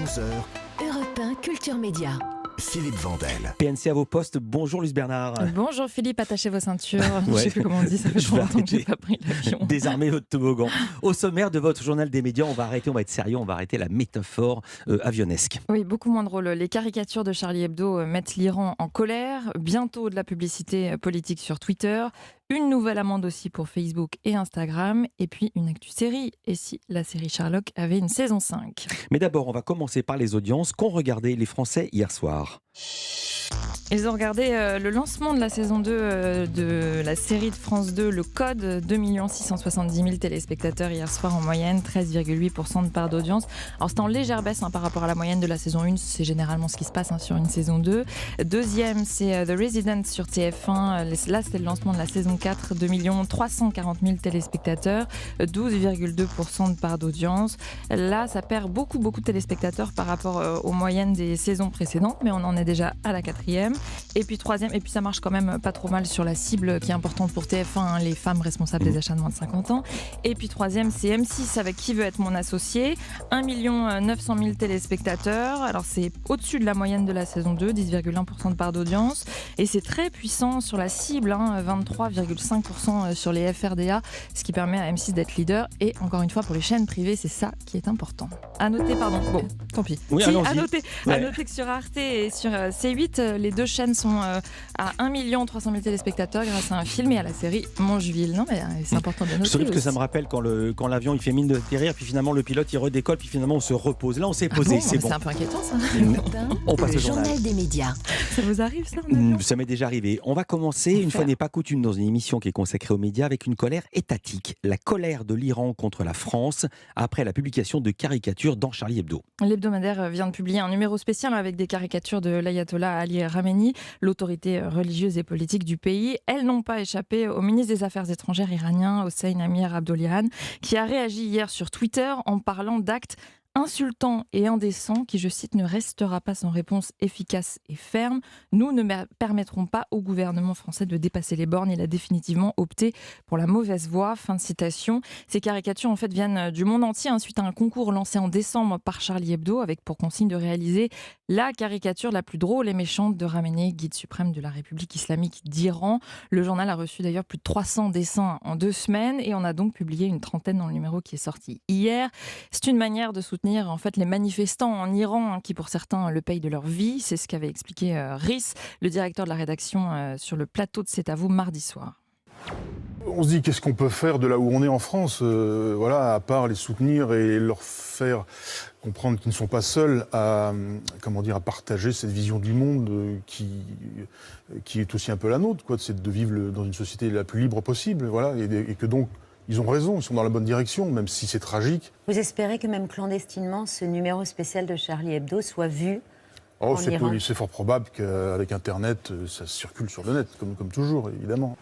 11h, Europe 1 Culture Média. Philippe Vandel. PNC à vos postes, bonjour Luce Bernard. Bonjour Philippe, attachez vos ceintures. Je Ouais. sais plus comment on dit, ça fait Je trop vais longtemps que j'ai arrêter. pas pris l'avion. Désarmez votre toboggan. Au sommaire de votre journal des médias, on va être sérieux, on va arrêter la métaphore avionesque. Oui, beaucoup moins drôle. Les caricatures de Charlie Hebdo mettent l'Iran en colère. Bientôt de la publicité politique sur Twitter. Une nouvelle amende aussi pour Facebook et Instagram. Et puis une actu série. Et si la série Sherlock avait une saison 5 ? Mais d'abord, on va commencer par les audiences qu'ont regardé les Français hier soir. Ils ont regardé le lancement de la saison 2 de la série de France 2, Le Code, 2 670 000 téléspectateurs hier soir en moyenne, 13,8% de part d'audience. Alors c'est en légère baisse par rapport à la moyenne de la saison 1, c'est généralement ce qui se passe sur une saison 2. Deuxième, c'est The Resident sur TF1, là c'était le lancement de la saison 4, 2 340 000 téléspectateurs, 12,2% de part d'audience. Là ça perd beaucoup de téléspectateurs par rapport aux moyennes des saisons précédentes, mais on en est déjà à la 4e. Et puis troisième, et puis ça marche quand même pas trop mal sur la cible qui est importante pour TF1, les femmes responsables des achats de moins de 50 ans. Et puis troisième, c'est M6 avec Qui veut être mon associé, 1 900 000 téléspectateurs. Alors c'est au-dessus de la moyenne de la saison 2, 10,1% de part d'audience. Et c'est très puissant sur la cible, 23,5% sur les FRDA, ce qui permet à M6 d'être leader. Et encore une fois, pour les chaînes privées, c'est ça qui est important. À noter, tant pis. Oui, Si, allons-y. à noter que sur Arte et sur C8, les deux chaînes sont à 1 300 000 téléspectateurs grâce à un film et à la série Mangeville. Non mais c'est important de noter. Je trouve que aussi. ça me rappelle quand l'avion il fait mine d'atterrir, puis finalement le pilote il redécolle, puis finalement on se repose. Là on s'est posé, Bon, c'est bon. C'est un peu inquiétant ça. On passe Le au journal. journal des médias. Ça vous arrive ça en avion ? Ça m'est déjà arrivé. On va commencer, une fois n'est pas coutume, dans une émission qui est consacrée aux médias, avec une colère étatique. La colère de l'Iran contre la France après la publication de caricatures dans Charlie Hebdo. L'hebdomadaire vient de publier un numéro spécial avec des caricatures de l'ayatollah Ali Khamenei, l'autorité religieuse et politique du pays. Elles n'ont pas échappé au ministre des Affaires étrangères iranien, Hossein Amir Abdollahian, qui a réagi hier sur Twitter en parlant d'actes insultant et indécent qui, je cite, ne restera pas sans réponse efficace et ferme. Nous ne permettrons pas au gouvernement français de dépasser les bornes. Il a définitivement opté pour la mauvaise voie. Fin de citation. Ces caricatures en fait viennent du monde entier suite à un concours lancé en décembre par Charlie Hebdo avec pour consigne de réaliser la caricature la plus drôle et méchante de Khamenei, guide suprême de la République islamique d'Iran. Le journal a reçu d'ailleurs plus de 300 dessins en 2 semaines et on a donc publié une trentaine dans le numéro qui est sorti hier. C'est une manière de soutenir en fait les manifestants en Iran qui pour certains le payent de leur vie. C'est ce qu'avait expliqué Rhys, le directeur de la rédaction sur le plateau de C'est à vous mardi soir. On se dit qu'est-ce qu'on peut faire de là où on est en France, à part les soutenir et leur faire comprendre qu'ils ne sont pas seuls à partager cette vision du monde qui est aussi un peu la nôtre, c'est de vivre dans une société la plus libre possible, et que donc ils ont raison, ils sont dans la bonne direction, même si c'est tragique. Vous espérez que même clandestinement, ce numéro spécial de Charlie Hebdo soit vu en Iran ? C'est fort probable qu'avec Internet, ça circule sur le net, comme toujours, évidemment.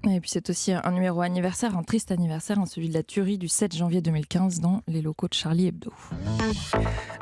Et puis c'est aussi un numéro anniversaire, un triste anniversaire, celui de la tuerie du 7 janvier 2015 dans les locaux de Charlie Hebdo.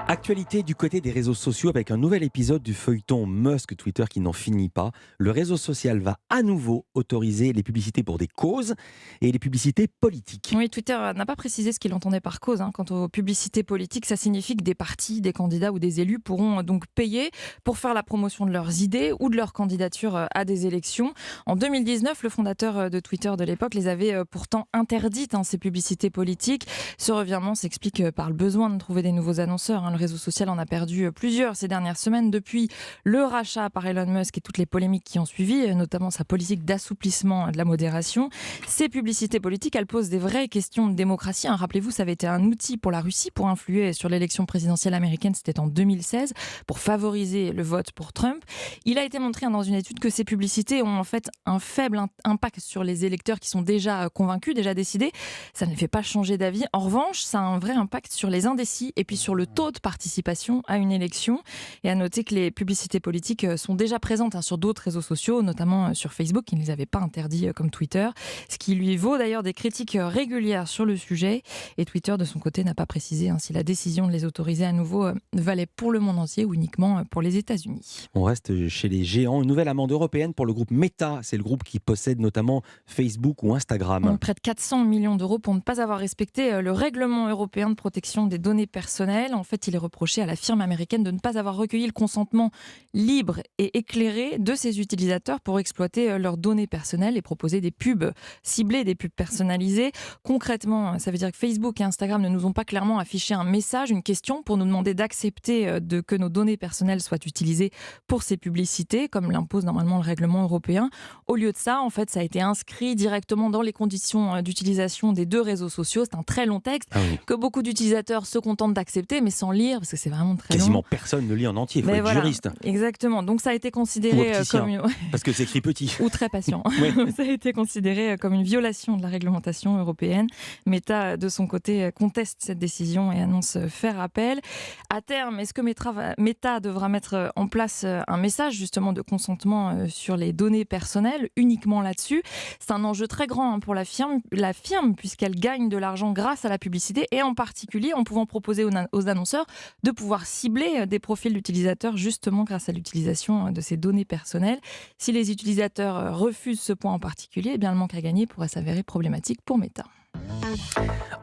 Actualité du côté des réseaux sociaux avec un nouvel épisode du feuilleton Musk Twitter qui n'en finit pas. Le réseau social va à nouveau autoriser les publicités pour des causes et les publicités politiques. Oui, Twitter n'a pas précisé ce qu'il entendait par cause. Quant aux publicités politiques, ça signifie que des partis, des candidats ou des élus pourront donc payer pour faire la promotion de leurs idées ou de leur candidature à des élections. En 2019, le fondateur de Twitter de l'époque les avait pourtant interdites, ces publicités politiques. Ce revirement s'explique par le besoin de trouver des nouveaux annonceurs. Le réseau social en a perdu plusieurs ces dernières semaines depuis le rachat par Elon Musk et toutes les polémiques qui ont suivi, notamment sa politique d'assouplissement de la modération. Ces publicités politiques, elles posent des vraies questions de démocratie. Rappelez-vous, ça avait été un outil pour la Russie pour influer sur l'élection présidentielle américaine, c'était en 2016, pour favoriser le vote pour Trump. Il a été montré dans une étude que ces publicités ont en fait un faible impact sur les électeurs qui sont déjà convaincus, déjà décidés. Ça ne les fait pas changer d'avis. En revanche, ça a un vrai impact sur les indécis et puis sur le taux de participation à une élection. Et à noter que les publicités politiques sont déjà présentes sur d'autres réseaux sociaux, notamment sur Facebook, qui ne les avait pas interdits comme Twitter, ce qui lui vaut d'ailleurs des critiques régulières sur le sujet. Et Twitter, de son côté, n'a pas précisé si la décision de les autoriser à nouveau valait pour le monde entier ou uniquement pour les États-Unis. On reste chez les géants. Une nouvelle amende européenne pour le groupe Meta. C'est le groupe qui possède notamment notamment Facebook ou Instagram. Près de 400 millions d'euros pour ne pas avoir respecté le règlement européen de protection des données personnelles. En fait, il est reproché à la firme américaine de ne pas avoir recueilli le consentement libre et éclairé de ses utilisateurs pour exploiter leurs données personnelles et proposer des pubs ciblées, des pubs personnalisées. Concrètement, ça veut dire que Facebook et Instagram ne nous ont pas clairement affiché un message, une question pour nous demander d'accepter que nos données personnelles soient utilisées pour ces publicités, comme l'impose normalement le règlement européen. Au lieu de ça, en fait, ça a été inscrit directement dans les conditions d'utilisation des deux réseaux sociaux. C'est un très long texte que beaucoup d'utilisateurs se contentent d'accepter, mais sans lire, parce que c'est vraiment très long. Quasiment personne ne lit en entier, il faut être juriste. Exactement, donc ça a été considéré comme... Parce que c'est écrit petit. Ou très patient. Ça a été considéré comme une violation de la réglementation européenne. Meta, de son côté, conteste cette décision et annonce faire appel. À terme, est-ce que Meta devra mettre en place un message justement de consentement sur les données personnelles, uniquement là-dessus? C'est un enjeu très grand pour la firme puisqu'elle gagne de l'argent grâce à la publicité et en particulier en pouvant proposer aux annonceurs de pouvoir cibler des profils d'utilisateurs justement grâce à l'utilisation de ces données personnelles. Si les utilisateurs refusent ce point en particulier, eh bien le manque à gagner pourrait s'avérer problématique pour Meta.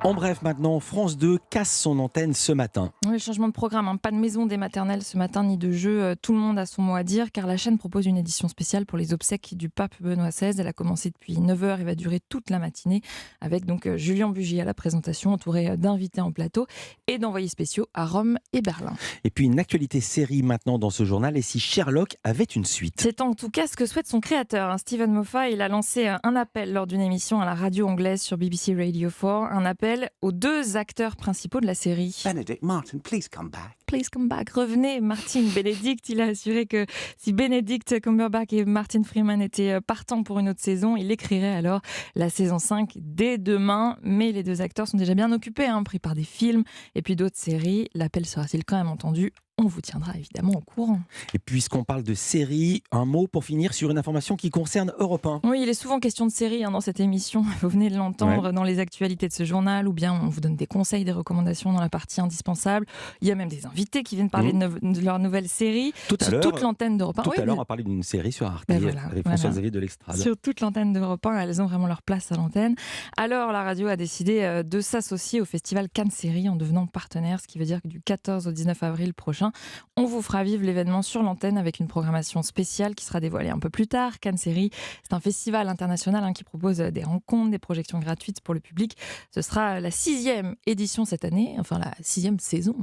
En bref, maintenant, France 2 casse son antenne ce matin. Oui, changement de programme, pas de maison des maternelles ce matin, ni de jeu. Tout le monde a son mot à dire, car la chaîne propose une édition spéciale pour les obsèques du pape Benoît XVI. Elle a commencé depuis 9h et va durer toute la matinée, avec donc Julien Bugy à la présentation, entouré d'invités en plateau et d'envoyés spéciaux à Rome et Berlin. Et puis une actualité série maintenant dans ce journal, et si Sherlock avait une suite? C'est en tout cas ce que souhaite son créateur, Steven Moffat. Il a lancé un appel lors d'une émission à la radio anglaise sur BBC Radio 4, un appel aux deux acteurs principaux de la série. Benedict Martin, please come back. Please come back. Revenez, Martin. Benedict, il a assuré que si Benedict Cumberbatch et Martin Freeman étaient partants pour une autre saison, il écrirait alors la saison 5 dès demain. Mais les deux acteurs sont déjà bien occupés, pris par des films et puis d'autres séries. L'appel sera-t-il quand même entendu? On vous tiendra évidemment au courant. Et puisqu'on parle de séries, un mot pour finir sur une information qui concerne Europe 1. Oui, il est souvent question de séries dans cette émission. Vous venez de l'entendre dans les actualités de ce journal, ou bien on vous donne des conseils, des recommandations dans la partie indispensable. Il y a même des invités qui viennent parler de leur nouvelle série. Sur toute l'antenne d'Europe 1. Tout à l'heure, on a parlé d'une série sur Arte avec François-Xavier de l'Estrade. Sur toute l'antenne d'Europe 1, elles ont vraiment leur place à l'antenne. Alors, la radio a décidé de s'associer au festival Cannes Série en devenant partenaire, ce qui veut dire que du 14 au 19 avril prochain, on vous fera vivre l'événement sur l'antenne avec une programmation spéciale qui sera dévoilée un peu plus tard. Cannes Série, c'est un festival international qui propose des rencontres, des projections gratuites pour le public. Ce sera la 6e édition cette année, enfin la 6e saison.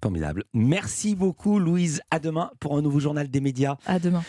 Formidable. Merci beaucoup Louise. À demain pour un nouveau journal des médias. À demain.